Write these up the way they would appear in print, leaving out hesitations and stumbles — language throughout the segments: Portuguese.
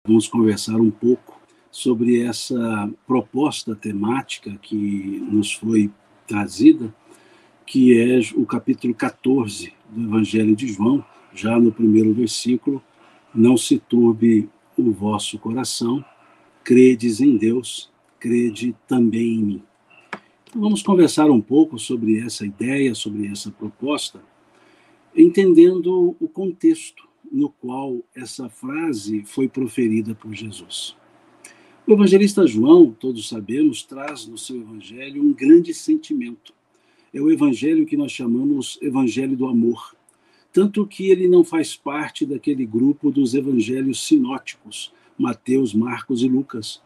Vamos conversar um pouco sobre essa proposta temática que nos foi trazida, que é o capítulo 14 do Evangelho de João, já no primeiro versículo: não se turbe o vosso coração, credes em Deus, crede também em mim. Então vamos conversar um pouco sobre essa ideia, sobre essa proposta, entendendo o contexto no qual essa frase foi proferida por Jesus. O evangelista João, todos sabemos, traz no seu evangelho um grande sentimento. É o evangelho que nós chamamos evangelho do amor. Tanto que ele não faz parte daquele grupo dos evangelhos sinóticos, Mateus, Marcos e Lucas.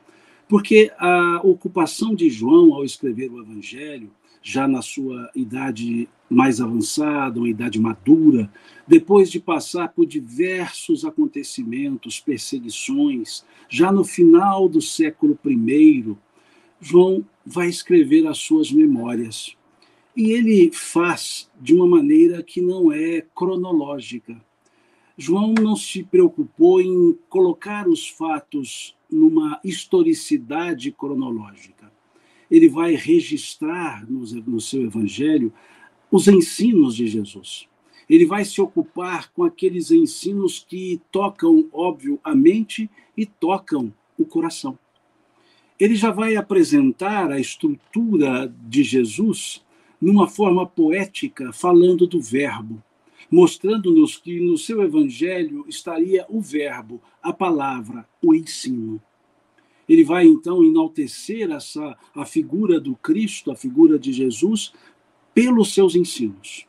Porque a ocupação de João ao escrever o evangelho, já na sua idade mais avançada, uma idade madura, depois de passar por diversos acontecimentos, perseguições, já no final do século I, João vai escrever as suas memórias. E ele faz de uma maneira que não é cronológica. João não se preocupou em colocar os fatos numa historicidade cronológica. Ele vai registrar no seu evangelho os ensinos de Jesus. Ele vai se ocupar com aqueles ensinos que tocam, óbvio, a mente e tocam o coração. Ele já vai apresentar a estrutura de Jesus numa forma poética, falando do verbo, mostrando-nos que no seu evangelho estaria o verbo, a palavra, o ensino. Ele vai, então, enaltecer a figura do Cristo, a figura de Jesus, pelos seus ensinos.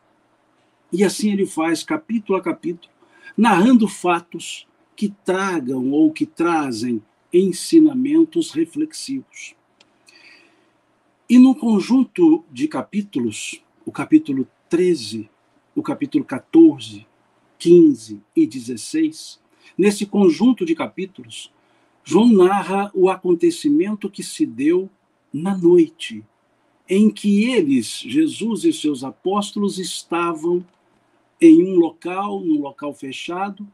E assim ele faz, capítulo a capítulo, narrando fatos que tragam ou que trazem ensinamentos reflexivos. E no conjunto de capítulos, o capítulo 13, o capítulo 14, 15 e 16, nesse conjunto de capítulos, João narra o acontecimento que se deu na noite, em que eles, Jesus e seus apóstolos, estavam em num local fechado,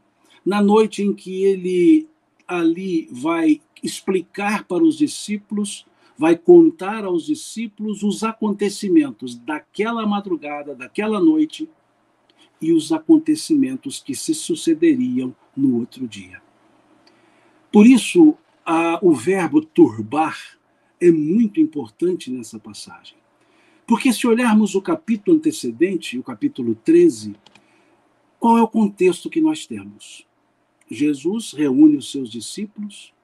na noite em que ele ali vai explicar para os discípulos, vai contar aos discípulos os acontecimentos daquela madrugada, daquela noite, e os acontecimentos que se sucederiam no outro dia. Por isso, o verbo turbar é muito importante nessa passagem. Porque se olharmos o capítulo antecedente, o capítulo 13, qual é o contexto que nós temos? Jesus reúne os seus discípulos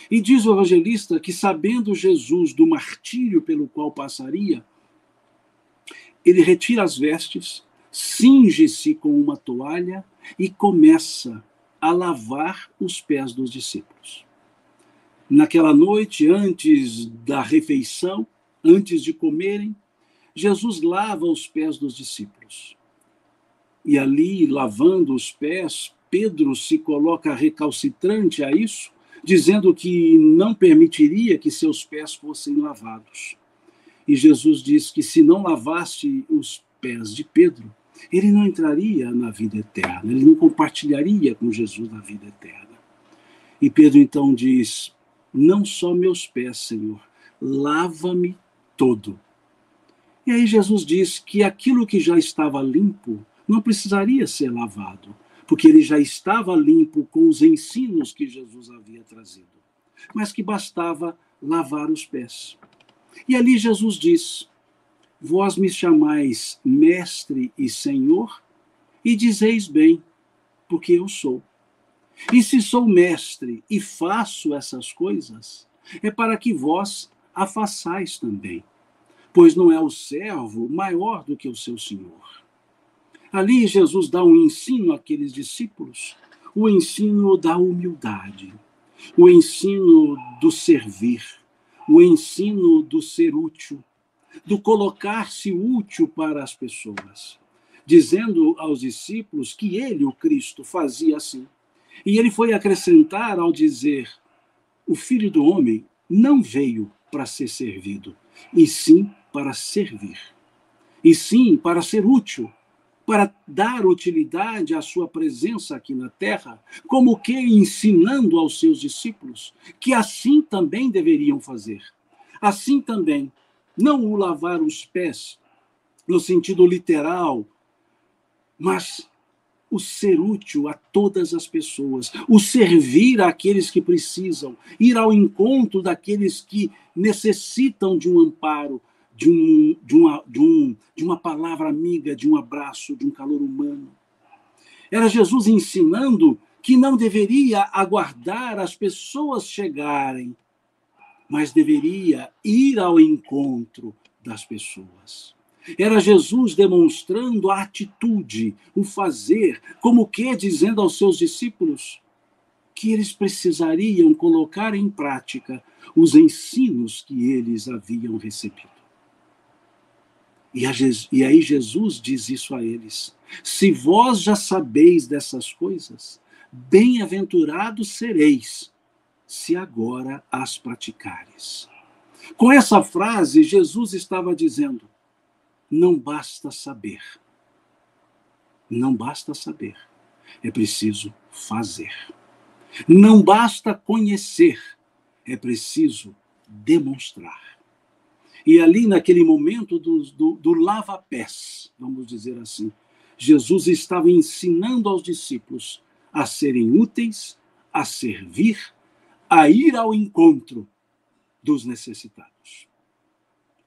e diz o evangelista que, sabendo Jesus do martírio pelo qual passaria, ele retira as vestes, cinge-se com uma toalha e começa a lavar os pés dos discípulos. Naquela noite, antes da refeição, antes de comerem, Jesus lava os pés dos discípulos. E ali, lavando os pés, Pedro se coloca recalcitrante a isso, dizendo que não permitiria que seus pés fossem lavados. E Jesus diz que se não lavasse os pés de Pedro, ele não entraria na vida eterna, ele não compartilharia com Jesus na vida eterna. E Pedro então diz: não só meus pés, Senhor, lava-me todo. E aí Jesus diz que aquilo que já estava limpo não precisaria ser lavado, porque ele já estava limpo com os ensinos que Jesus havia trazido, mas que bastava lavar os pés. E ali Jesus diz: vós me chamais mestre e senhor, e dizeis bem, porque eu sou. E se sou mestre e faço essas coisas, é para que vós a façais também, pois não é o servo maior do que o seu senhor. Ali Jesus dá um ensino àqueles discípulos, o ensino da humildade, o ensino do servir, o ensino do ser útil, do colocar-se útil para as pessoas, dizendo aos discípulos que ele, o Cristo, fazia assim. E ele foi acrescentar ao dizer: o Filho do Homem não veio para ser servido, e sim para servir, e sim para ser útil para dar utilidade à sua presença aqui na terra, como que ensinando aos seus discípulos que assim também deveriam fazer. Assim também, não o lavar os pés no sentido literal, mas o ser útil a todas as pessoas, o servir àqueles que precisam, ir ao encontro daqueles que necessitam de um amparo, de uma palavra amiga, de um abraço, de um calor humano. Era Jesus ensinando que não deveria aguardar as pessoas chegarem, mas deveria ir ao encontro das pessoas. Era Jesus demonstrando a atitude, o fazer, como que dizendo aos seus discípulos que eles precisariam colocar em prática os ensinos que eles haviam recebido. E aí Jesus diz isso a eles: se vós já sabeis dessas coisas, bem-aventurados sereis, se agora as praticares. Com essa frase, Jesus estava dizendo: não basta saber. Não basta saber. É preciso fazer. Não basta conhecer. É preciso demonstrar. E ali, naquele momento do lava-pés, vamos dizer assim, Jesus estava ensinando aos discípulos a serem úteis, a servir, a ir ao encontro dos necessitados,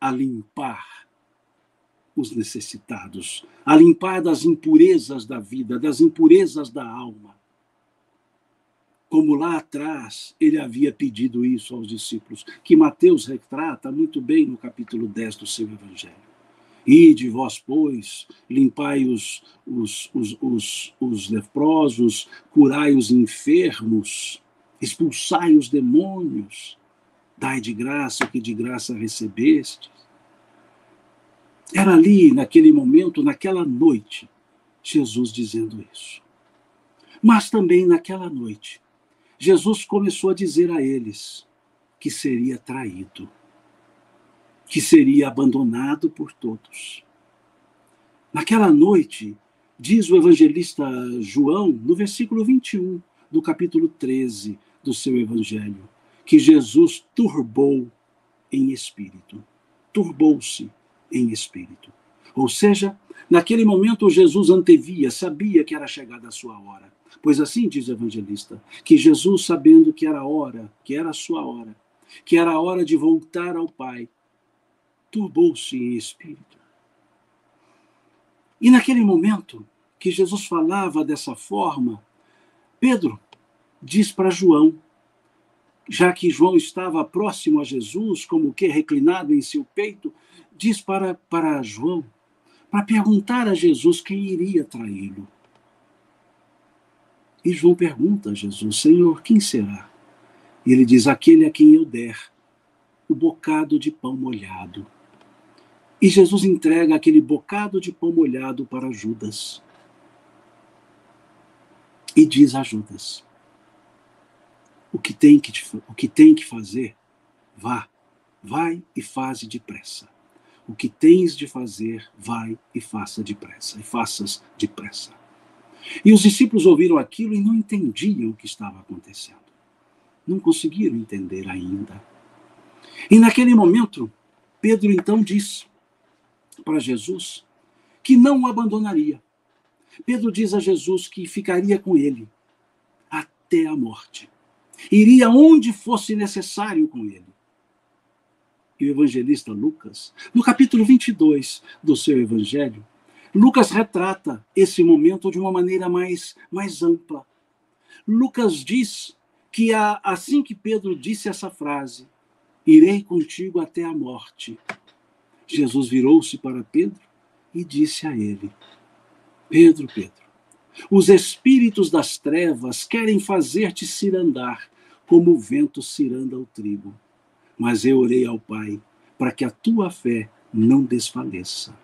a limpar os necessitados, a limpar das impurezas da vida, das impurezas da alma. Como lá atrás ele havia pedido isso aos discípulos, que Mateus retrata muito bem no capítulo 10 do seu evangelho. Ide vós, pois, limpai os leprosos, curai os enfermos, expulsai os demônios, dai de graça o que de graça recebeste. Era ali, naquele momento, naquela noite, Jesus dizendo isso. Mas também naquela noite, Jesus começou a dizer a eles que seria traído, que seria abandonado por todos. Naquela noite, diz o evangelista João, no versículo 21 do capítulo 13 do seu evangelho, que Jesus turbou em espírito, turbou-se em espírito. Ou seja, naquele momento Jesus antevia, sabia que era chegada a sua hora. Pois assim diz o evangelista, que Jesus, sabendo que era a hora, que era a sua hora, que era a hora de voltar ao Pai, turbou-se em espírito. E naquele momento que Jesus falava dessa forma, Pedro diz para João, já que João estava próximo a Jesus, como que reclinado em seu peito, diz para João, para perguntar a Jesus quem iria traí-lo. E João pergunta a Jesus: Senhor, quem será? E ele diz: aquele a quem eu der o bocado de pão molhado. E Jesus entrega aquele bocado de pão molhado para Judas. E diz a Judas: o que tem que fazer, vai e faze depressa. O que tens de fazer, vai e faça depressa, e faças depressa. E os discípulos ouviram aquilo e não entendiam o que estava acontecendo. Não conseguiram entender ainda. E naquele momento, Pedro então disse para Jesus que não o abandonaria. Pedro diz a Jesus que ficaria com ele até a morte. Iria onde fosse necessário com ele. E o evangelista Lucas, no capítulo 22 do seu evangelho, Lucas retrata esse momento de uma maneira mais ampla. Lucas diz que assim que Pedro disse essa frase, irei contigo até a morte, Jesus virou-se para Pedro e disse a ele: Pedro, os espíritos das trevas querem fazer-te cirandar, como o vento ciranda o trigo. Mas eu orei ao Pai para que a tua fé não desfaleça.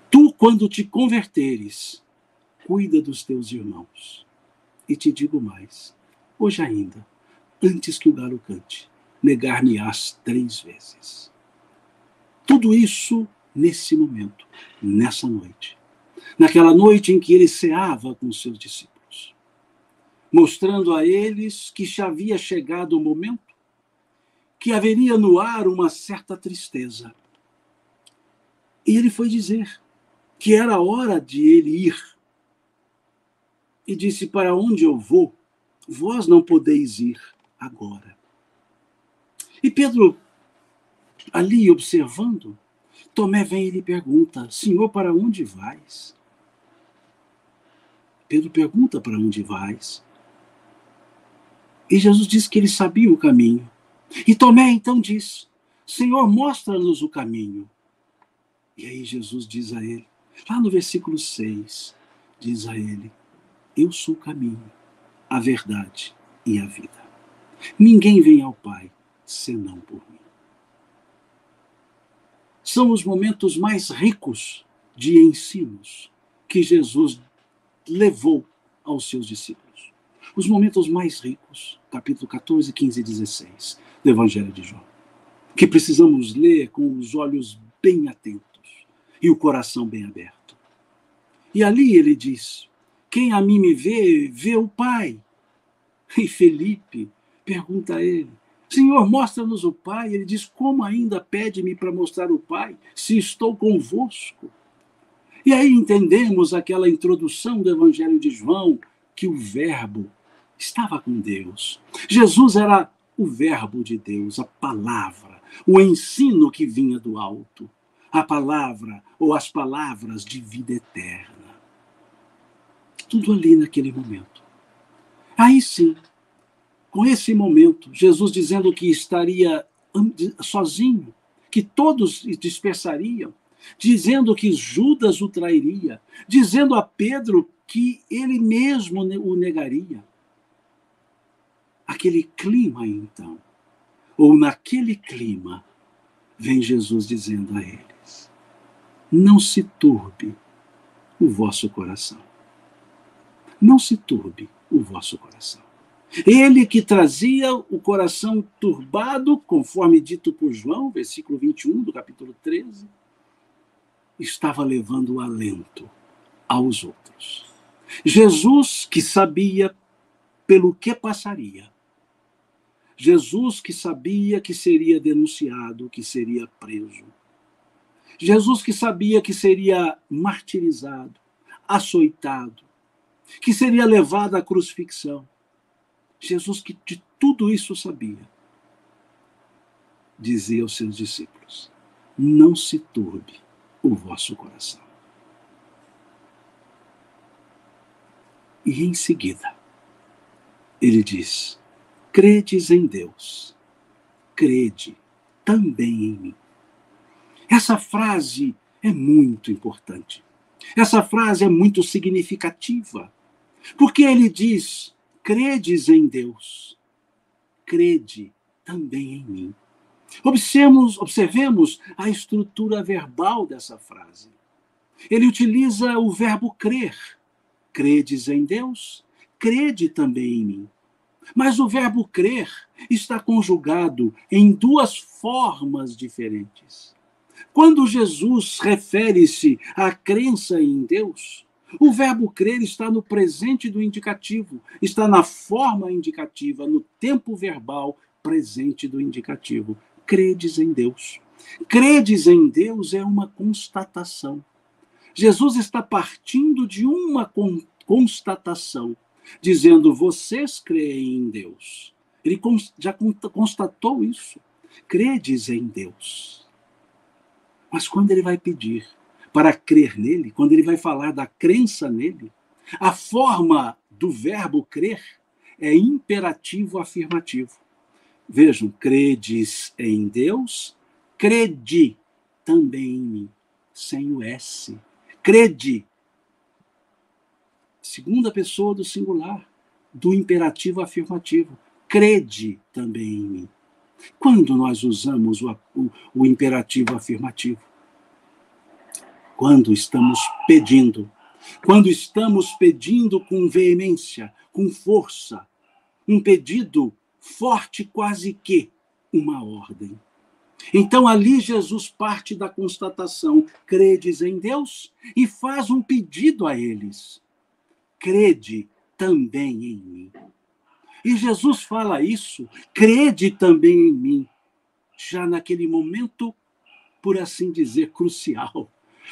Tu, quando te converteres, cuida dos teus irmãos. E te digo mais, hoje ainda, antes que o galo cante, negar-me-ás 3 vezes. Tudo isso nesse momento, nessa noite. naquela noite em que ele ceava com seus discípulos, mostrando a eles que já havia chegado o momento, que haveria no ar uma certa tristeza. E ele foi dizer que era a hora de ele ir. E disse: para onde eu vou, vós não podeis ir agora. E Pedro, ali observando, Tomé vem e lhe pergunta: Senhor, para onde vais? Pedro pergunta: para onde vais? E Jesus disse que ele sabia o caminho. E Tomé então diz: Senhor, mostra-nos o caminho. E aí Jesus diz a ele, lá no versículo 6, diz a ele: eu sou o caminho, a verdade e a vida. Ninguém vem ao Pai senão por mim. São os momentos mais ricos de ensinos que Jesus levou aos seus discípulos. Os momentos mais ricos, capítulo 14, 15 e 16 do Evangelho de João, que precisamos ler com os olhos bem atentos e o coração bem aberto. E ali ele diz: quem a mim me vê, vê o Pai. E Felipe pergunta a ele: Senhor, mostra-nos o Pai. Ele diz: como ainda pede-me para mostrar o Pai, se estou convosco? E aí entendemos aquela introdução do Evangelho de João, que o Verbo estava com Deus. Jesus era o Verbo de Deus, a palavra, o ensino que vinha do alto, a palavra ou as palavras de vida eterna. Tudo ali naquele momento. Aí sim, com esse momento, Jesus dizendo que estaria sozinho, que todos dispersariam, dizendo que Judas o trairia, dizendo a Pedro que ele mesmo o negaria. Aquele clima, então, ou naquele clima, vem Jesus dizendo a eles: não se turbe o vosso coração. Não se turbe o vosso coração. Ele que trazia o coração turbado, conforme dito por João, versículo 21 do capítulo 13, estava levando o alento aos outros. Jesus que sabia pelo que passaria. Jesus que sabia que seria denunciado, que seria preso. Jesus que sabia que seria martirizado, açoitado, que seria levado à crucifixão. Jesus que de tudo isso sabia, dizia aos seus discípulos: não se turbe o vosso coração. E em seguida, ele diz: credes em Deus, crede também em mim. Essa frase é muito importante. Essa frase é muito significativa, porque ele diz: credes em Deus, crede também em mim. Observemos a estrutura verbal dessa frase. Ele utiliza o verbo crer. Credes em Deus, crede também em mim. Mas o verbo crer está conjugado em duas formas diferentes. Quando Jesus refere-se à crença em Deus, o verbo crer está no presente do indicativo, está na forma indicativa, no tempo verbal presente do indicativo. Credes em Deus. Credes em Deus é uma constatação. Jesus está partindo de uma constatação, dizendo: vocês creem em Deus. Ele já constatou isso. Credes em Deus. Mas quando ele vai pedir para crer nele, quando ele vai falar da crença nele, a forma do verbo crer é imperativo afirmativo. Vejam: credes em Deus, crede também em mim, sem o S. Crede, segunda pessoa do singular, do imperativo afirmativo. Crede também em mim. Quando nós usamos o imperativo afirmativo? Quando estamos pedindo. Quando estamos pedindo com veemência, com força. Um pedido forte, quase que uma ordem. Então ali Jesus parte da constatação: credes em Deus? E faz um pedido a eles: crede também em mim. E Jesus fala isso: crede também em mim, já naquele momento, por assim dizer, crucial.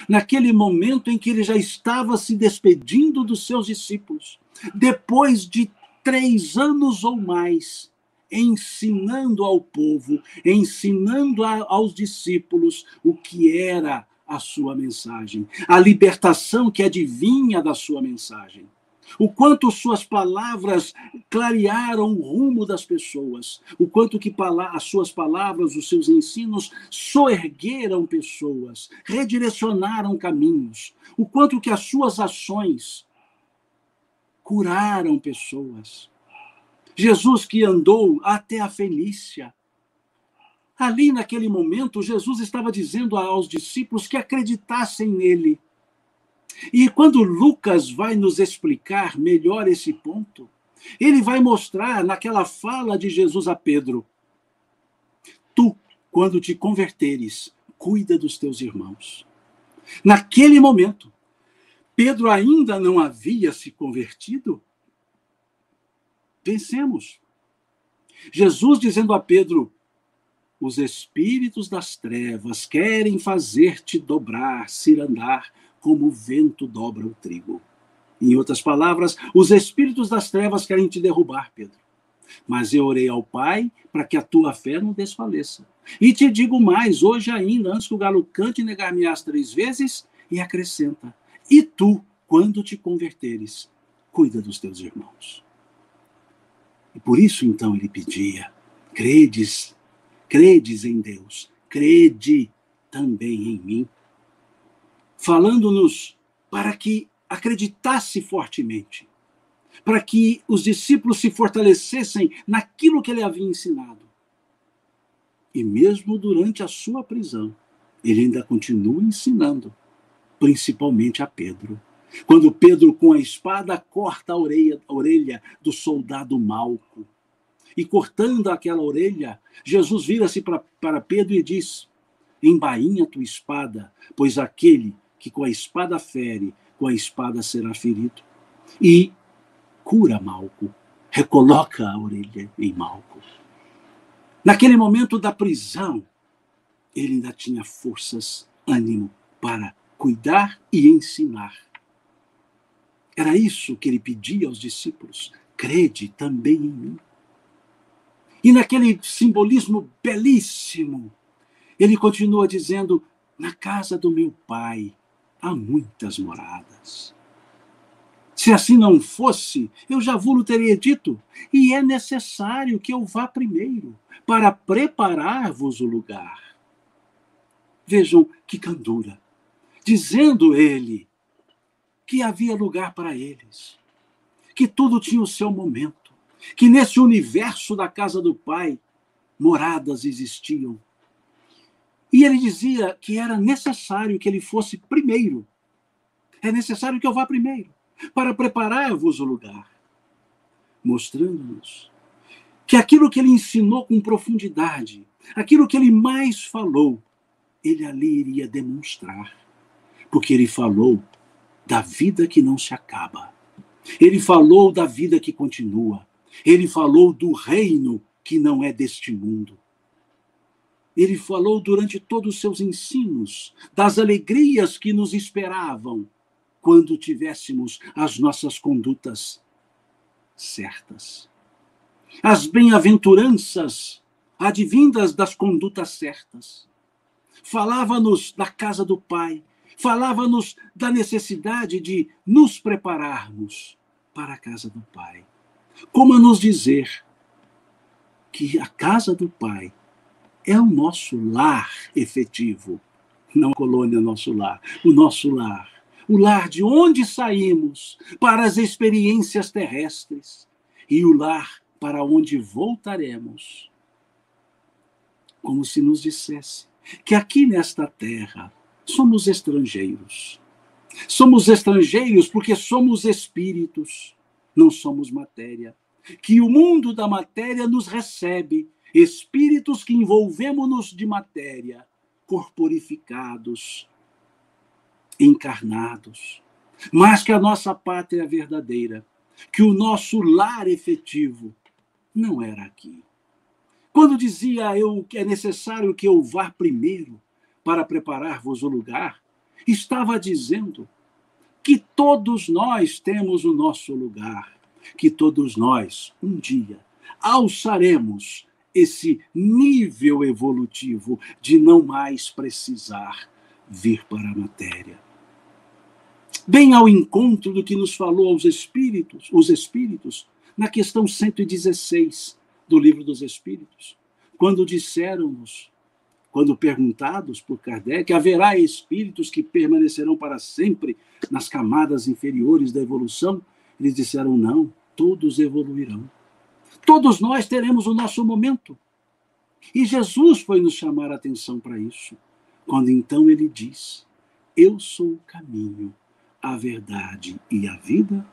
Naquele momento em que ele já estava se despedindo dos seus discípulos, depois de 3 anos ou mais, ensinando ao povo, ensinando aos discípulos o que era a sua mensagem, a libertação que adivinha da sua mensagem. O quanto suas palavras clarearam o rumo das pessoas, o quanto que as suas palavras, os seus ensinos soergueram pessoas, redirecionaram caminhos, o quanto que as suas ações curaram pessoas. Jesus que andou até a Fenícia. Ali naquele momento, Jesus estava dizendo aos discípulos que acreditassem nele. E quando Lucas vai nos explicar melhor esse ponto, ele vai mostrar naquela fala de Jesus a Pedro: tu, quando te converteres, cuida dos teus irmãos. Naquele momento, Pedro ainda não havia se convertido. Pensemos. Jesus dizendo a Pedro: os espíritos das trevas querem fazer-te dobrar, cirandar, como o vento dobra o trigo. Em outras palavras, os espíritos das trevas querem te derrubar, Pedro. Mas eu orei ao Pai para que a tua fé não desfaleça. E te digo mais, hoje ainda, antes que o galo cante, negar-me-ás 3 vezes, e acrescenta: e tu, quando te converteres, cuida dos teus irmãos. E por isso, então, ele pedia: credes em Deus, crede também em mim. Falando-nos para que acreditasse fortemente, para que os discípulos se fortalecessem naquilo que ele havia ensinado. E mesmo durante a sua prisão, ele ainda continua ensinando, principalmente a Pedro. Quando Pedro, com a espada, corta a orelha do soldado Malco. E cortando aquela orelha, Jesus vira-se para Pedro e diz: embainha tua espada, pois aquele que com a espada fere, com a espada será ferido. E cura Malco, recoloca a orelha em Malco. Naquele momento da prisão, ele ainda tinha forças, ânimo para cuidar e ensinar. Era isso que ele pedia aos discípulos: crede também em mim. E naquele simbolismo belíssimo, ele continua dizendo: na casa do meu Pai há muitas moradas. Se assim não fosse, eu já vos teria dito, e é necessário que eu vá primeiro, para preparar-vos o lugar. Vejam que candura, dizendo ele que havia lugar para eles, que tudo tinha o seu momento, que nesse universo da casa do Pai, moradas existiam. E ele dizia que era necessário que ele fosse primeiro. É necessário que eu vá primeiro, para preparar-vos o lugar. Mostrando-nos que aquilo que ele ensinou com profundidade, aquilo que ele mais falou, ele ali iria demonstrar. Porque ele falou da vida que não se acaba. Ele falou da vida que continua. Ele falou do reino que não é deste mundo. Ele falou durante todos os seus ensinos das alegrias que nos esperavam quando tivéssemos as nossas condutas certas. As bem-aventuranças advindas das condutas certas. Falava-nos da casa do Pai, falava-nos da necessidade de nos prepararmos para a casa do Pai. Como a nos dizer que a casa do Pai é o nosso lar efetivo, não a colônia, nosso lar, o nosso lar. O lar de onde saímos para as experiências terrestres e o lar para onde voltaremos. Como se nos dissesse que aqui nesta terra somos estrangeiros. Somos estrangeiros porque somos espíritos, não somos matéria. Que o mundo da matéria nos recebe espíritos que envolvemos-nos de matéria, corporificados, encarnados, mas que a nossa pátria verdadeira, que o nosso lar efetivo não era aqui. Quando dizia eu que é necessário que eu vá primeiro para preparar-vos o lugar, estava dizendo que todos nós temos o nosso lugar, que todos nós, um dia, alçaremos esse nível evolutivo de não mais precisar vir para a matéria. Bem ao encontro do que nos falou os Espíritos, na questão 116 do Livro dos Espíritos, quando disseram-nos, quando perguntados por Kardec, haverá espíritos que permanecerão para sempre nas camadas inferiores da evolução? Eles disseram, não, todos evoluirão. Todos nós teremos o nosso momento. E Jesus foi nos chamar a atenção para isso, quando então ele diz, eu sou o caminho, a verdade e a vida,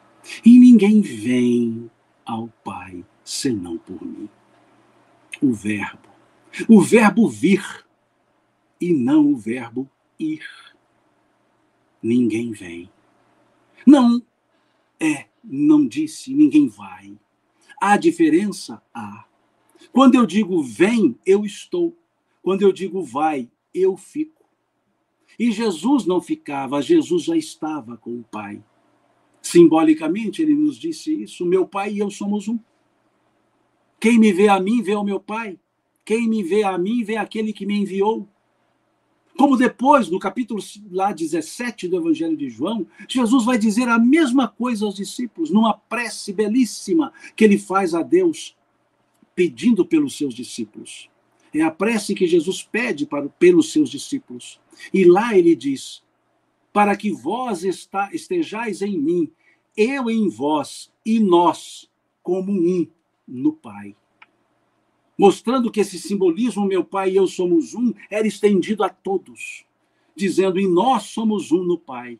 e ninguém vem ao Pai senão por mim. O verbo vir, e não o verbo ir. Ninguém vem. Não disse, ninguém vai. Há diferença? Há. Quando eu digo vem, eu estou. Quando eu digo vai, eu fico. E Jesus não ficava, Jesus já estava com o Pai. Simbolicamente, ele nos disse isso, meu Pai e eu somos um. Quem me vê a mim, vê o meu Pai. Quem me vê a mim, vê aquele que me enviou. Como depois, no capítulo 17 do Evangelho de João, Jesus vai dizer a mesma coisa aos discípulos, numa prece belíssima que ele faz a Deus, pedindo pelos seus discípulos. É a prece que Jesus pede pelos seus discípulos. E lá ele diz, para que vós estejais em mim, eu em vós, e nós, como um no Pai. Mostrando que esse simbolismo, meu Pai e eu somos um, era estendido a todos, dizendo, e nós somos um no Pai,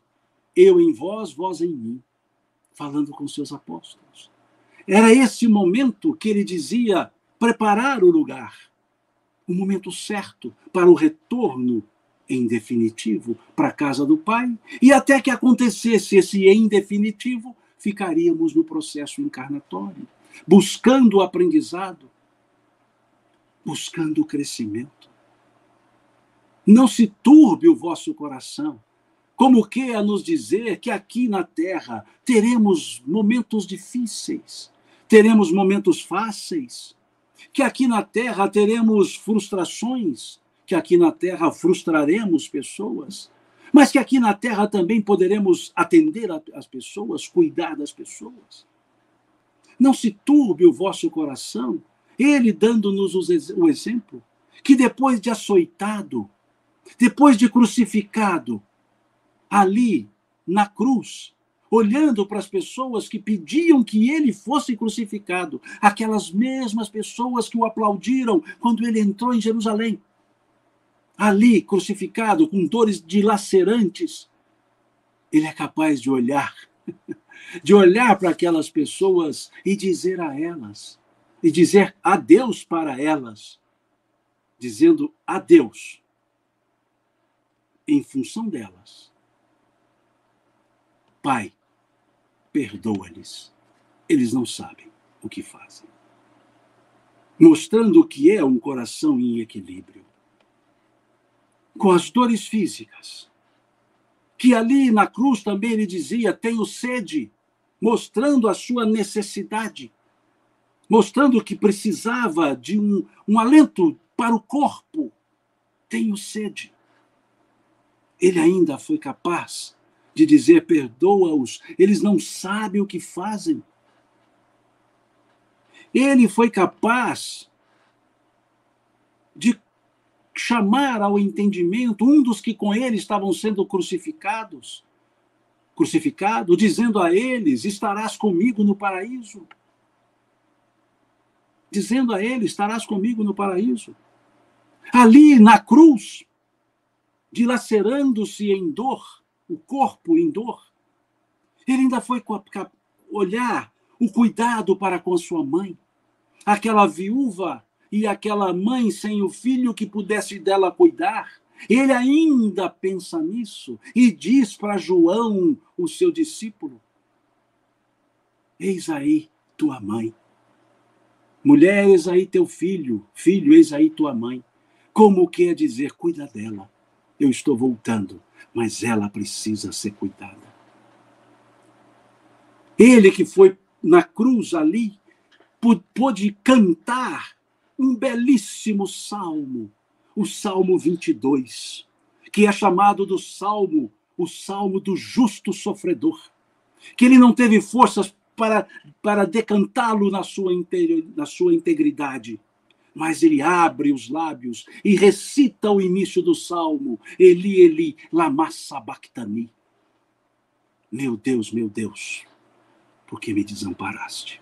eu em vós, vós em mim, falando com seus apóstolos. Era esse momento que ele dizia, preparar o lugar, o momento certo para o retorno, em definitivo, para a casa do Pai, e até que acontecesse esse em definitivo, ficaríamos no processo encarnatório, buscando o aprendizado, buscando o crescimento. Não se turbe o vosso coração, como que a nos dizer que aqui na Terra teremos momentos difíceis, teremos momentos fáceis, que aqui na Terra teremos frustrações, que aqui na Terra frustraremos pessoas, mas que aqui na Terra também poderemos atender as pessoas, cuidar das pessoas. Não se turbe o vosso coração, ele dando-nos o exemplo, que depois de açoitado, depois de crucificado, ali na cruz, olhando para as pessoas que pediam que ele fosse crucificado, aquelas mesmas pessoas que o aplaudiram quando ele entrou em Jerusalém, ali crucificado, com dores dilacerantes, ele é capaz de olhar para aquelas pessoas e dizer a elas, e dizer adeus para elas, dizendo adeus, em função delas. Pai, perdoa-lhes, eles não sabem o que fazem. Mostrando o que é um coração em equilíbrio. Com as dores físicas, que ali na cruz também ele dizia, tenho sede, mostrando a sua necessidade, mostrando que precisava de um alento para o corpo. Tenho sede. Ele ainda foi capaz de dizer, perdoa-os, eles não sabem o que fazem. Ele foi capaz de chamar ao entendimento um dos que com ele estavam sendo crucificado, dizendo a eles, estarás comigo no paraíso. Dizendo a ele, estarás comigo no paraíso. Ali na cruz, dilacerando-se em dor, o corpo em dor, ele ainda foi olhar o cuidado para com sua mãe, aquela viúva e aquela mãe sem o filho que pudesse dela cuidar. Ele ainda pensa nisso e diz para João, o seu discípulo: eis aí tua mãe. Mulher, eis aí teu filho. Filho, eis aí tua mãe. Como quer dizer, cuida dela. Eu estou voltando, mas ela precisa ser cuidada. Ele que foi na cruz ali, pôde cantar um belíssimo salmo, o Salmo 22, que é chamado o salmo do justo sofredor, que ele não teve forças para decantá-lo na sua integridade, mas ele abre os lábios e recita o início do salmo: Eli, Eli, lama sabachthani. Meu Deus, por que me desamparaste?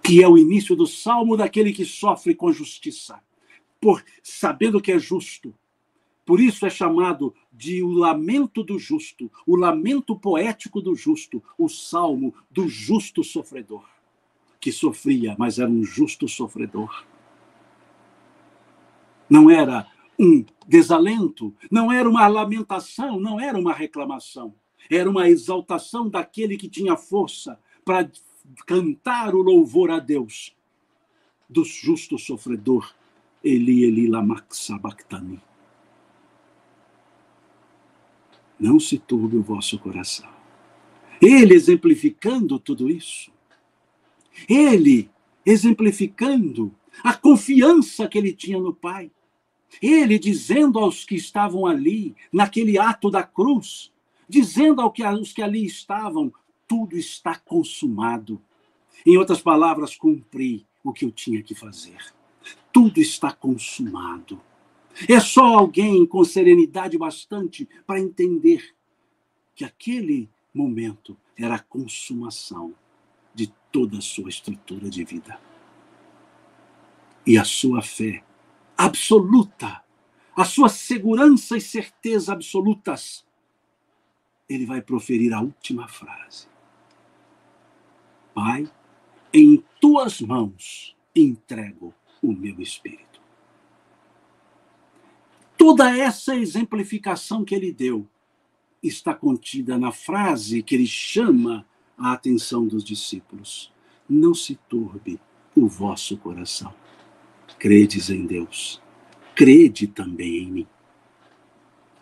Que é o início do salmo daquele que sofre com justiça, sabendo que é justo. Por isso é chamado de o lamento do justo, o lamento poético do justo, o salmo do justo sofredor, que sofria, mas era um justo sofredor. Não era um desalento, não era uma lamentação, não era uma reclamação. Era uma exaltação daquele que tinha força para cantar o louvor a Deus, do justo sofredor. Eli, Eli, lama sabachthani. Não se turbe o vosso coração. Ele exemplificando tudo isso. Ele exemplificando a confiança que ele tinha no Pai. Ele dizendo aos que estavam ali, naquele ato da cruz, dizendo aos que ali estavam: tudo está consumado. Em outras palavras, cumpri o que eu tinha que fazer. Tudo está consumado. É só alguém com serenidade bastante para entender que aquele momento era a consumação de toda a sua estrutura de vida. E a sua fé absoluta, a sua segurança e certeza absolutas, ele vai proferir a última frase: Pai, em tuas mãos entrego o meu espírito. Toda essa exemplificação que ele deu está contida na frase que ele chama a atenção dos discípulos: não se turbe o vosso coração. Credes em Deus, crede também em mim.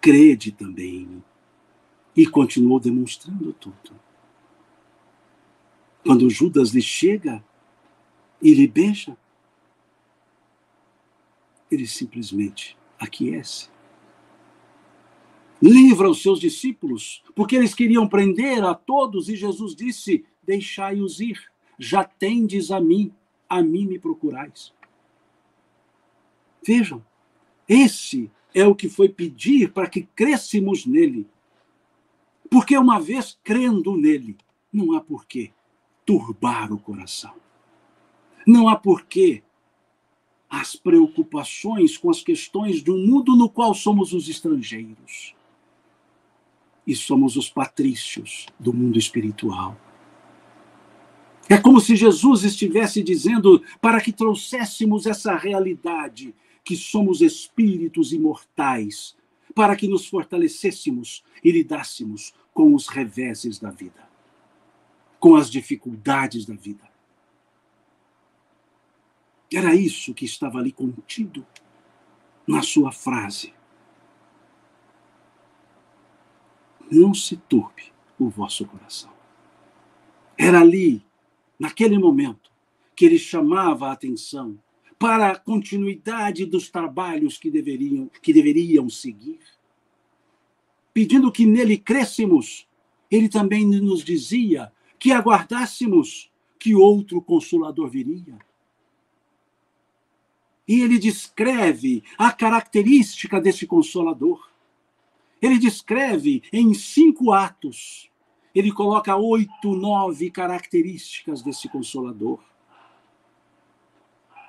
Crede também em mim. E continuou demonstrando tudo. Quando Judas lhe chega e lhe beija, ele simplesmente aquece. Livra os seus discípulos, porque eles queriam prender a todos, e Jesus disse: deixai-os ir, já tendes a mim me procurais. Vejam, esse é o que foi pedir para que crêssemos nele. Porque uma vez crendo nele, não há por que turbar o coração. Não há por que as preocupações com as questões de um mundo no qual somos os estrangeiros. E somos os patrícios do mundo espiritual. É como se Jesus estivesse dizendo para que trouxéssemos essa realidade, que somos espíritos imortais, para que nos fortalecêssemos e lidássemos com os reveses da vida, com as dificuldades da vida. Era isso que estava ali contido na sua frase. Não se turbe o vosso coração. Era ali, naquele momento, que ele chamava a atenção para a continuidade dos trabalhos que deveriam seguir. Pedindo que nele crêssemos, ele também nos dizia que aguardássemos que outro Consolador viria. E ele descreve a característica desse Consolador. Ele descreve em 5 atos. Ele coloca 8, 9 características desse Consolador.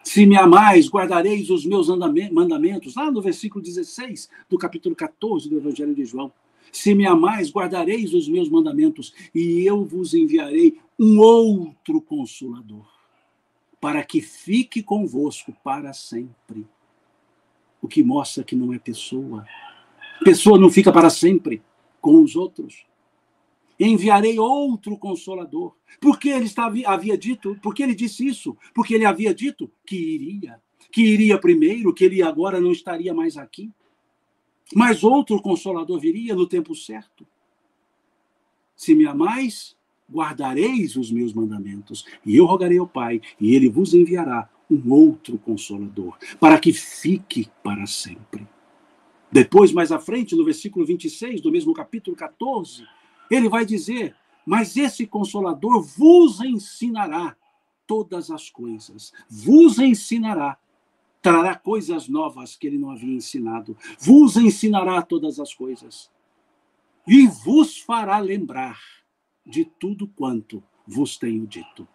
Se me amais, guardareis os meus mandamentos. Lá no versículo 16 do capítulo 14 do Evangelho de João. Se me amais, guardareis os meus mandamentos, e eu vos enviarei um outro Consolador, para que fique convosco para sempre. O que mostra que não é pessoa. Pessoa não fica para sempre com os outros. Enviarei outro Consolador. Por que ele havia dito? Por que ele disse isso? Porque ele havia dito que iria primeiro, que ele agora não estaria mais aqui. Mas outro Consolador viria no tempo certo. Se me amais, guardareis os meus mandamentos, e eu rogarei ao Pai, e ele vos enviará um outro Consolador, para que fique para sempre. Depois, mais à frente, no versículo 26 do mesmo capítulo 14, ele vai dizer: mas esse Consolador vos ensinará todas as coisas, vos ensinará, trará coisas novas que ele não havia ensinado, vos ensinará todas as coisas, e vos fará lembrar de tudo quanto vos tenho dito.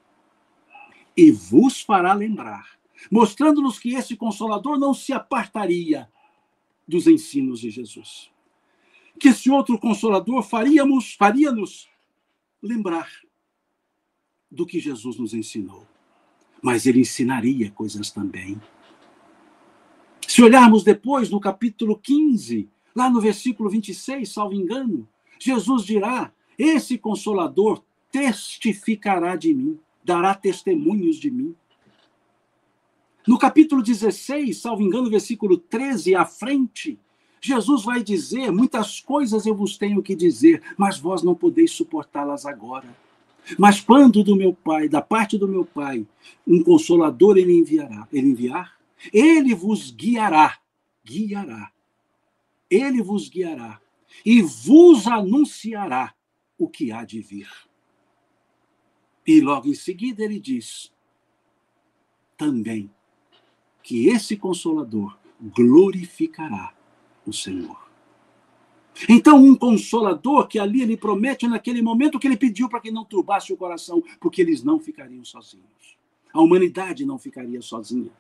E vos fará lembrar, mostrando-nos que esse Consolador não se apartaria dos ensinos de Jesus. Que esse outro Consolador faria-nos lembrar do que Jesus nos ensinou. Mas ele ensinaria coisas também. Se olharmos depois no capítulo 15, lá no versículo 26, salvo engano, Jesus dirá: esse Consolador testificará de mim, dará testemunhos de mim. No capítulo 16, salvo engano, versículo 13 à frente, Jesus vai dizer: muitas coisas eu vos tenho que dizer, mas vós não podeis suportá-las agora. Mas quando da parte do meu Pai, um Consolador ele enviar, ele vos guiará, ele vos guiará e vos anunciará o que há de vir. E logo em seguida ele diz também que esse Consolador glorificará o Senhor. Então, um Consolador que ali ele promete naquele momento que ele pediu para que não turbasse o coração, porque eles não ficariam sozinhos. A humanidade não ficaria sozinha.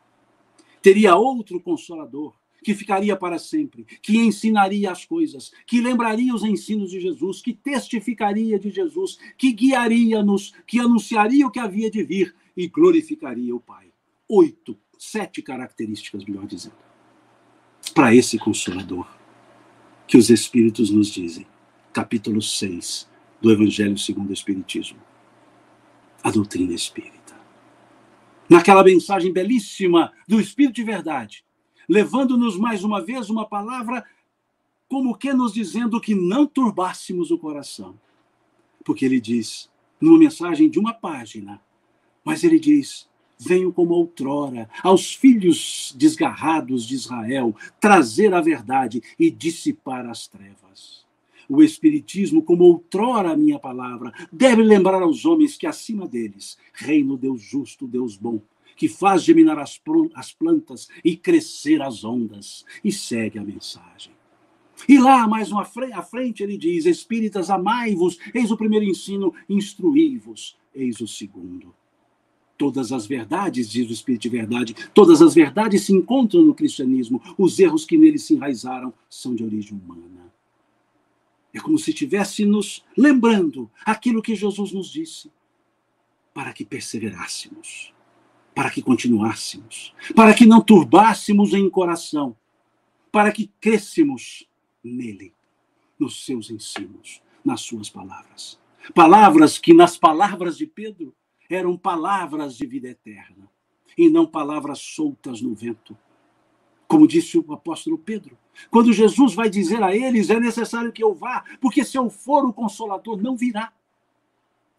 Teria outro Consolador que ficaria para sempre, que ensinaria as coisas, que lembraria os ensinos de Jesus, que testificaria de Jesus, que guiaria-nos, que anunciaria o que havia de vir e glorificaria o Pai. 7 características, melhor dizendo, para esse Consolador que os Espíritos nos dizem. Capítulo 6 do Evangelho segundo o Espiritismo. A doutrina espírita. Naquela mensagem belíssima do Espírito de Verdade, levando-nos mais uma vez uma palavra como que nos dizendo que não turbássemos o coração. Porque ele diz, numa mensagem de uma página, mas ele diz: venho como outrora, aos filhos desgarrados de Israel, trazer a verdade e dissipar as trevas. O Espiritismo, como outrora a minha palavra, deve lembrar aos homens que acima deles reina o Deus justo, Deus bom, que faz germinar as plantas e crescer as ondas. E segue a mensagem. E lá, mais à frente, ele diz: espíritas, amai-vos, eis o primeiro ensino, instruí-vos, eis o segundo. Todas as verdades, diz o Espírito de Verdade, todas as verdades se encontram no cristianismo. Os erros que nele se enraizaram são de origem humana. É como se estivesse nos lembrando aquilo que Jesus nos disse, para que perseverássemos, para que continuássemos, para que não turbássemos em coração, para que crescêssemos nele, nos seus ensinos, nas suas palavras. Palavras que, nas palavras de Pedro, eram palavras de vida eterna, e não palavras soltas no vento. Como disse o apóstolo Pedro, quando Jesus vai dizer a eles: é necessário que eu vá, porque se eu for o Consolador não virá.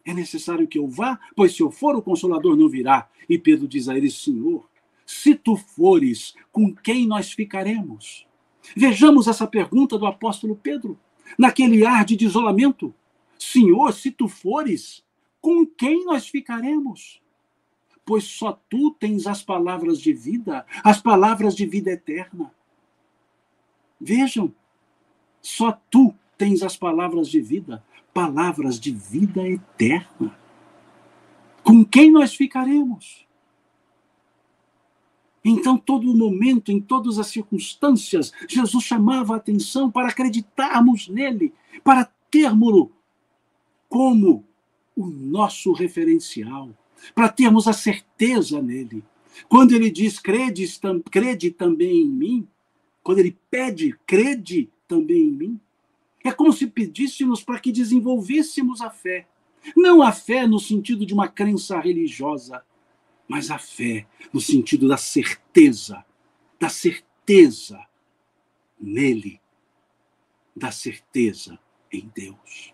É necessário que eu vá, pois se eu for o Consolador não virá. E Pedro diz a eles: Senhor, se tu fores, com quem nós ficaremos? Vejamos essa pergunta do apóstolo Pedro, naquele ar de isolamento. Senhor, se tu fores, com quem nós ficaremos? Pois só tu tens as palavras de vida eterna. Vejam, só tu tens as palavras de vida eterna. Com quem nós ficaremos? Então, todo momento, em todas as circunstâncias, Jesus chamava a atenção para acreditarmos nele, para termos-lo como o nosso referencial, para termos a certeza nele. Quando ele diz, crede também em mim, quando ele pede, crede também em mim, é como se pedíssemos para que desenvolvêssemos a fé. Não a fé no sentido de uma crença religiosa, mas a fé no sentido da certeza nele, da certeza em Deus.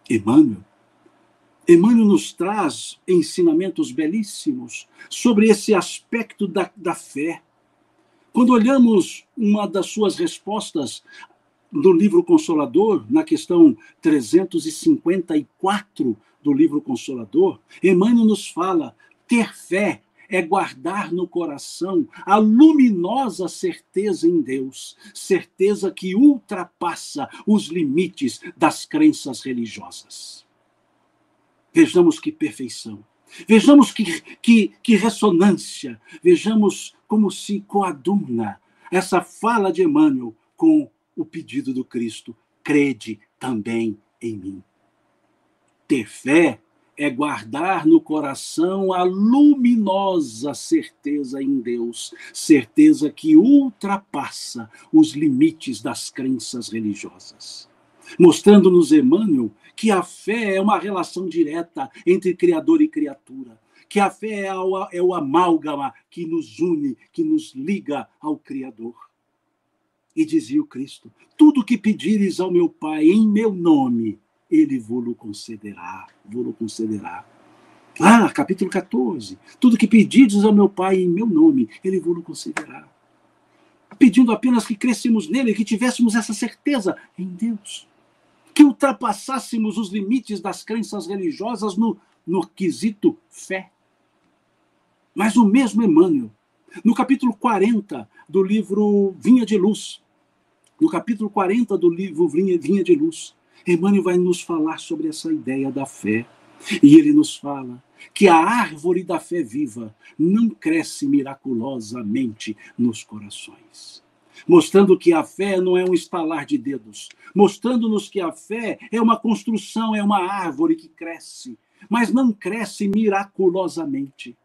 Emmanuel nos traz ensinamentos belíssimos sobre esse aspecto da fé. Quando olhamos uma das suas respostas do livro Consolador, na questão 354 do livro Consolador, Emmanuel nos fala: ter fé é guardar no coração a luminosa certeza em Deus, certeza que ultrapassa os limites das crenças religiosas. Vejamos que perfeição, vejamos que ressonância, vejamos como se coaduna essa fala de Emmanuel com o pedido do Cristo: crede também em mim. Ter fé é guardar no coração a luminosa certeza em Deus, certeza que ultrapassa os limites das crenças religiosas. Mostrando-nos Emmanuel que a fé é uma relação direta entre Criador e criatura, que a fé é o amálgama que nos une, que nos liga ao Criador. E dizia o Cristo: tudo que pedires ao meu Pai em meu nome, ele vos concederá. Capítulo 14. Tudo que pedires ao meu Pai em meu nome, ele vos concederá. Pedindo apenas que crescêssemos nele, que tivéssemos essa certeza em Deus, que ultrapassássemos os limites das crenças religiosas no quesito fé. Mas o mesmo Emmanuel, no capítulo 40 do livro Vinha de Luz, Emmanuel vai nos falar sobre essa ideia da fé. E ele nos fala que a árvore da fé viva não cresce miraculosamente nos corações, mostrando que a fé não é um estalar de dedos, mostrando-nos que a fé é uma construção, é uma árvore que cresce, mas não cresce miraculosamente.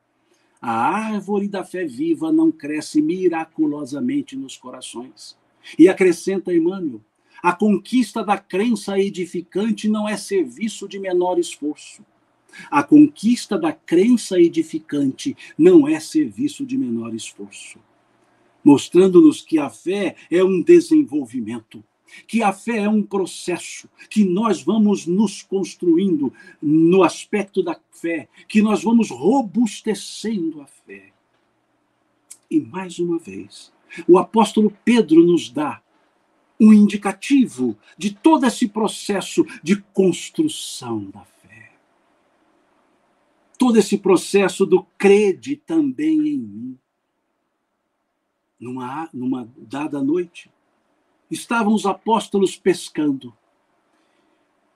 A árvore da fé viva não cresce miraculosamente nos corações. E acrescenta Emmanuel: a conquista da crença edificante não é serviço de menor esforço. A conquista da crença edificante não é serviço de menor esforço. Mostrando-nos que a fé é um desenvolvimento, que a fé é um processo, que nós vamos nos construindo no aspecto da fé, que nós vamos robustecendo a fé. E mais uma vez, o apóstolo Pedro nos dá um indicativo de todo esse processo de construção da fé. Todo esse processo do crede também em mim. Numa dada noite, estavam os apóstolos pescando.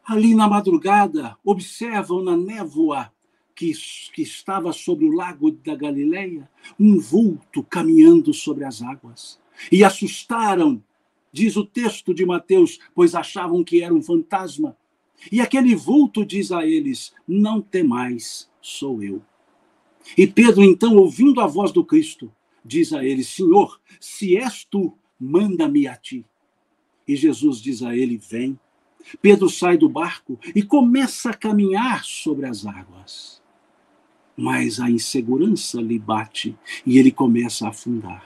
Ali na madrugada, observam na névoa que estava sobre o lago da Galileia um vulto caminhando sobre as águas. E assustaram, diz o texto de Mateus, pois achavam que era um fantasma. E aquele vulto diz a eles: não temais, sou eu. E Pedro, então, ouvindo a voz do Cristo, diz a ele: Senhor, se és tu, manda-me a ti. E Jesus diz a ele: vem. Pedro sai do barco e começa a caminhar sobre as águas. Mas a insegurança lhe bate e ele começa a afundar.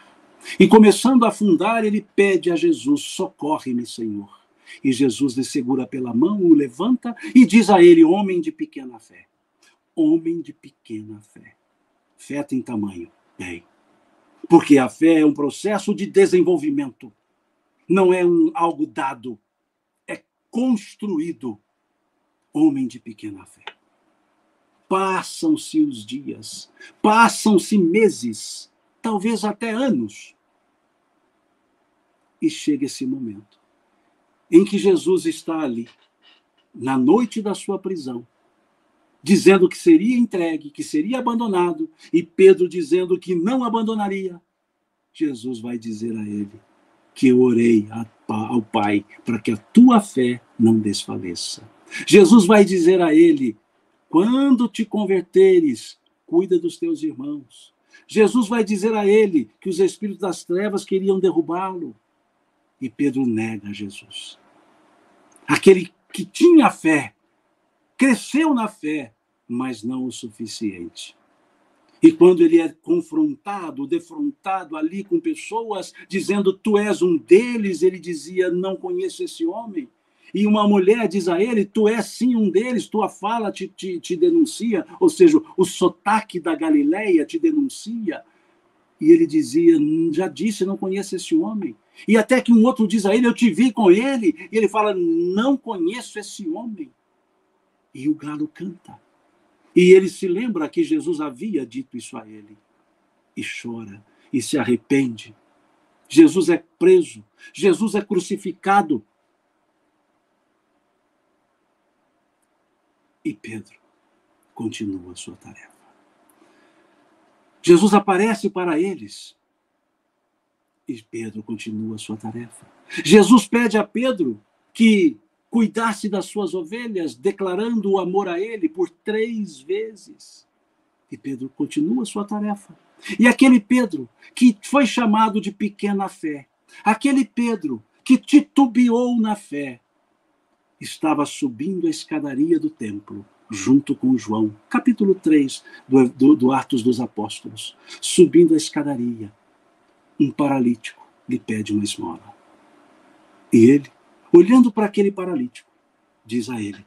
E começando a afundar, ele pede a Jesus: socorre-me, Senhor. E Jesus lhe segura pela mão, o levanta e diz a ele: homem de pequena fé. Homem de pequena fé. Fé tem tamanho? Tem. Porque a fé é um processo de desenvolvimento. Não é algo dado. É construído. Homem de pequena fé. Passam-se os dias. Passam-se meses. Talvez até anos. E chega esse momento em que Jesus está ali, na noite da sua prisão, dizendo que seria entregue, que seria abandonado, e Pedro dizendo que não abandonaria. Jesus vai dizer a ele que eu orei ao Pai para que a tua fé não desfaleça. Jesus vai dizer a ele: Quando te converteres, cuida dos teus irmãos. Jesus vai dizer a ele que os espíritos das trevas queriam derrubá-lo. E Pedro nega Jesus. Aquele que tinha fé, cresceu na fé, mas não o suficiente. E quando ele é confrontado, defrontado ali com pessoas dizendo, tu és um deles, ele dizia, não conheço esse homem. E uma mulher diz a ele, tu és sim um deles, tua fala te denuncia, ou seja, o sotaque da Galileia te denuncia. E ele dizia, já disse, não conheço esse homem. E até que um outro diz a ele, eu te vi com ele. E ele fala, não conheço esse homem. E o galo canta. E ele se lembra que Jesus havia dito isso a ele. E chora, e se arrepende. Jesus é preso, Jesus é crucificado. E Pedro continua a sua tarefa. Jesus aparece para eles. E Pedro continua a sua tarefa. Jesus pede a Pedro que cuidasse das suas ovelhas, declarando o amor a ele por 3 vezes. E Pedro continua a sua tarefa. E aquele Pedro que foi chamado de pequena fé, aquele Pedro que titubeou na fé, estava subindo a escadaria do templo, junto com João, capítulo 3 do Atos dos Apóstolos. Subindo a escadaria, um paralítico lhe pede uma esmola. E ele, olhando para aquele paralítico, diz a ele,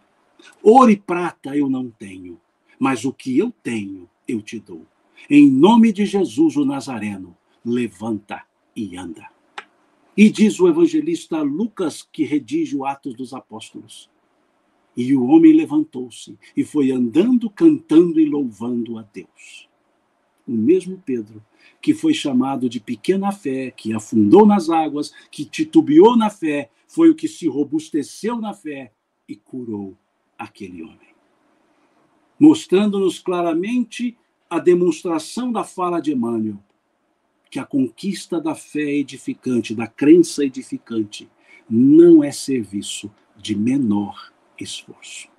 ouro e prata eu não tenho, mas o que eu tenho eu te dou. Em nome de Jesus o Nazareno, levanta e anda. E diz o evangelista Lucas, que redige o Atos dos Apóstolos. E o homem levantou-se e foi andando, cantando e louvando a Deus. O mesmo Pedro, que foi chamado de pequena fé, que afundou nas águas, que titubeou na fé, foi o que se robusteceu na fé e curou aquele homem. Mostrando-nos claramente a demonstração da fala de Emmanuel, que a conquista da fé edificante, da crença edificante, não é serviço de menor esforço.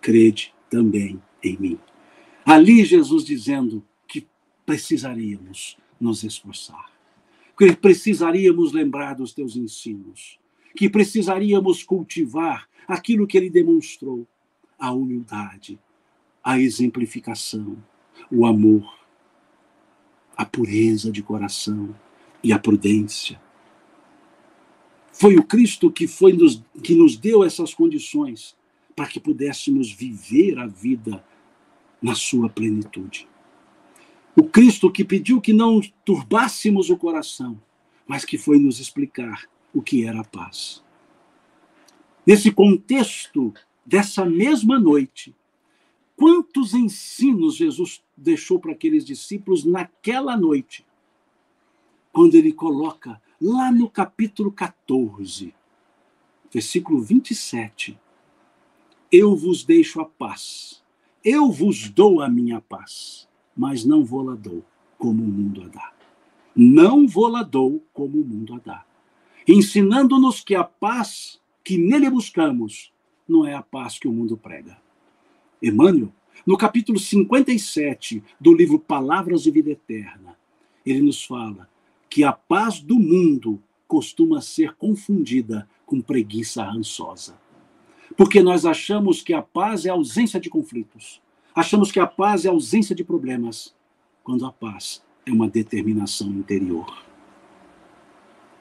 Crede também em mim. Ali Jesus dizendo que precisaríamos nos esforçar, que precisaríamos lembrar dos teus ensinos, que precisaríamos cultivar aquilo que ele demonstrou, a humildade, a exemplificação, o amor, a pureza de coração e a prudência. Foi o Cristo que nos deu essas condições para que pudéssemos viver a vida na sua plenitude. O Cristo que pediu que não turbássemos o coração, mas que foi nos explicar o que era a paz. Nesse contexto dessa mesma noite, quantos ensinos Jesus deixou para aqueles discípulos naquela noite, quando ele coloca lá no capítulo 14, versículo 27, eu vos deixo a paz, eu vos dou a minha paz, mas não vou-la dou como o mundo a dá. Não vou-la dou como o mundo a dá. Ensinando-nos que a paz que nele buscamos não é a paz que o mundo prega. Emmanuel, no capítulo 57 do livro Palavras de Vida Eterna, ele nos fala que a paz do mundo costuma ser confundida com preguiça rançosa. Porque nós achamos que a paz é a ausência de conflitos. Achamos que a paz é a ausência de problemas, quando a paz é uma determinação interior.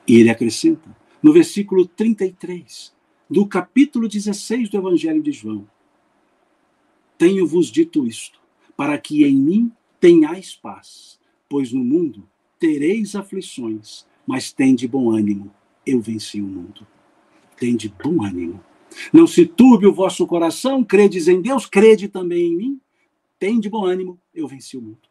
E ele acrescenta, no versículo 33, do capítulo 16 do Evangelho de João, tenho-vos dito isto, para que em mim tenhais paz, pois no mundo tereis aflições, mas tende bom ânimo, eu venci o mundo. Tende bom ânimo. Não se turbe o vosso coração, credes em Deus, crede também em mim. Tende bom ânimo, eu venci o mundo.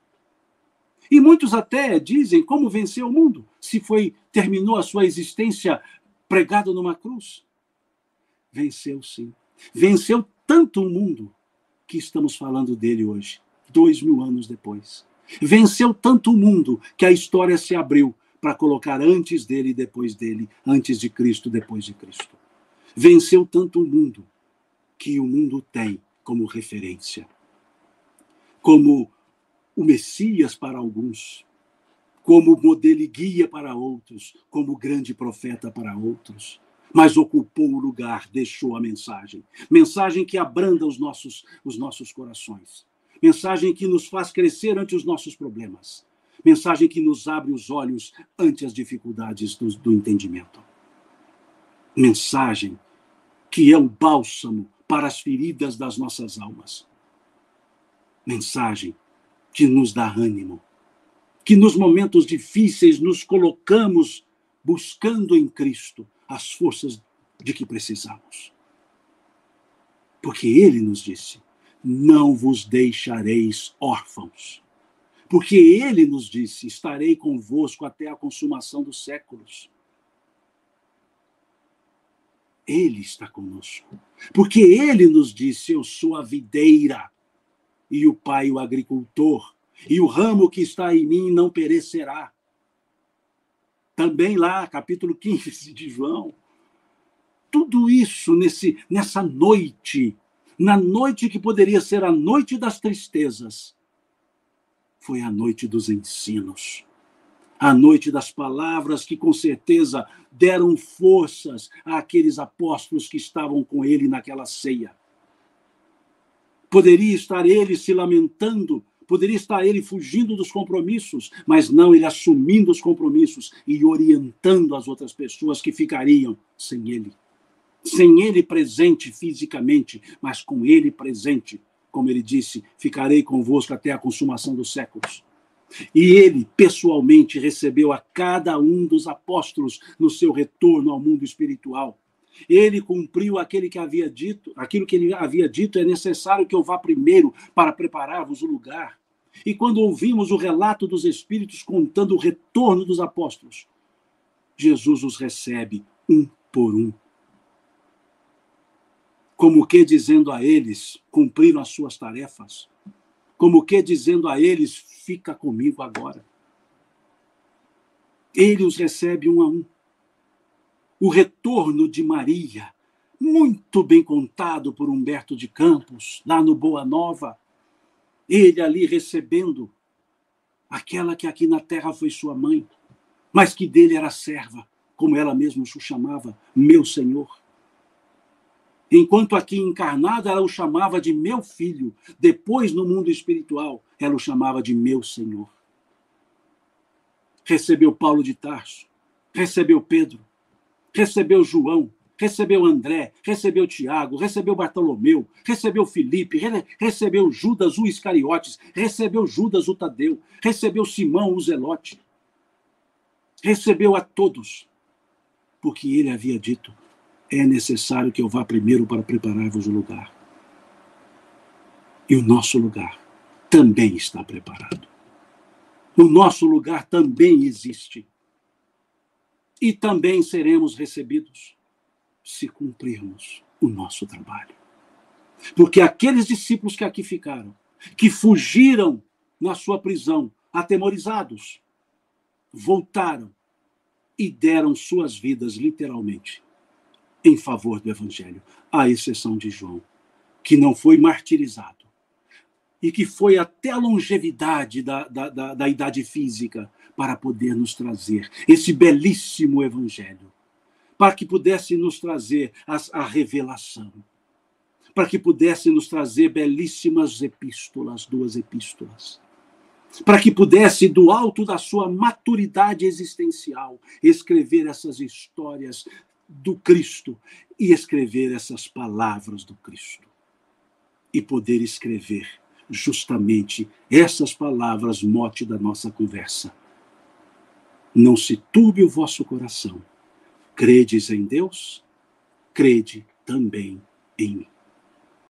E muitos até dizem como venceu o mundo, se terminou a sua existência pregado numa cruz. Venceu sim. Venceu tanto o mundo que estamos falando dele hoje, 2000 anos depois. Venceu tanto o mundo que a história se abriu para colocar antes dele e depois dele, antes de Cristo, depois de Cristo. Venceu tanto o mundo que o mundo tem como referência, como o Messias para alguns, como modelo e guia para outros, como grande profeta para outros, mas ocupou o lugar, deixou a mensagem que abranda os nossos corações, mensagem que nos faz crescer ante os nossos problemas, mensagem que nos abre os olhos ante as dificuldades do entendimento, mensagem que é o bálsamo para as feridas das nossas almas, mensagem que nos dá ânimo, que nos momentos difíceis nos colocamos buscando em Cristo as forças de que precisamos. Porque Ele nos disse, não vos deixareis órfãos. Porque Ele nos disse, estarei convosco até a consumação dos séculos. Ele está conosco. Porque Ele nos disse, eu sou a videira e o Pai o agricultor. E o ramo que está em mim não perecerá. Também lá, capítulo 15 de João. Tudo isso nessa noite, na noite que poderia ser a noite das tristezas, foi a noite dos ensinos. A noite das palavras que com certeza deram forças àqueles apóstolos que estavam com ele naquela ceia. Poderia estar ele se lamentando, poderia estar ele fugindo dos compromissos, mas não, ele assumindo os compromissos e orientando as outras pessoas que ficariam sem ele. Sem ele presente fisicamente, mas com ele presente, como ele disse, ficarei convosco até a consumação dos séculos. E ele, pessoalmente, recebeu a cada um dos apóstolos no seu retorno ao mundo espiritual. Ele cumpriu aquilo que ele havia dito, é necessário que eu vá primeiro para preparar-vos o lugar. E quando ouvimos o relato dos Espíritos contando o retorno dos apóstolos, Jesus os recebe um por um. Como que dizendo a eles, cumpriram as suas tarefas. Como que dizendo a eles, fica comigo agora. Ele os recebe um a um. O retorno de Maria, muito bem contado por Humberto de Campos, lá no Boa Nova, ele ali recebendo aquela que aqui na terra foi sua mãe, mas que dele era serva, como ela mesma o chamava, meu Senhor. Enquanto aqui encarnada, ela o chamava de meu filho, depois no mundo espiritual, ela o chamava de meu Senhor. Recebeu Paulo de Tarso, recebeu Pedro, recebeu João, recebeu André, recebeu Tiago, recebeu Bartolomeu, recebeu Filipe, recebeu Judas o Iscariotes, recebeu Judas o Tadeu, recebeu Simão o Zelote. Recebeu a todos, porque ele havia dito, é necessário que eu vá primeiro para preparar-vos o lugar. E o nosso lugar também está preparado. O nosso lugar também existe. E também seremos recebidos se cumprirmos o nosso trabalho. Porque aqueles discípulos que aqui ficaram, que fugiram na sua prisão, atemorizados, voltaram e deram suas vidas, literalmente, em favor do Evangelho, à exceção de João, que não foi martirizado e que foi até a longevidade da idade física para poder nos trazer esse belíssimo Evangelho, para que pudesse nos trazer a revelação, para que pudesse nos trazer belíssimas epístolas, 2 epístolas, para que pudesse, do alto da sua maturidade existencial, escrever essas histórias do Cristo e escrever essas palavras do Cristo. E poder escrever justamente essas palavras, mote da nossa conversa. Não se turbe o vosso coração. Credes em Deus, crede também em mim.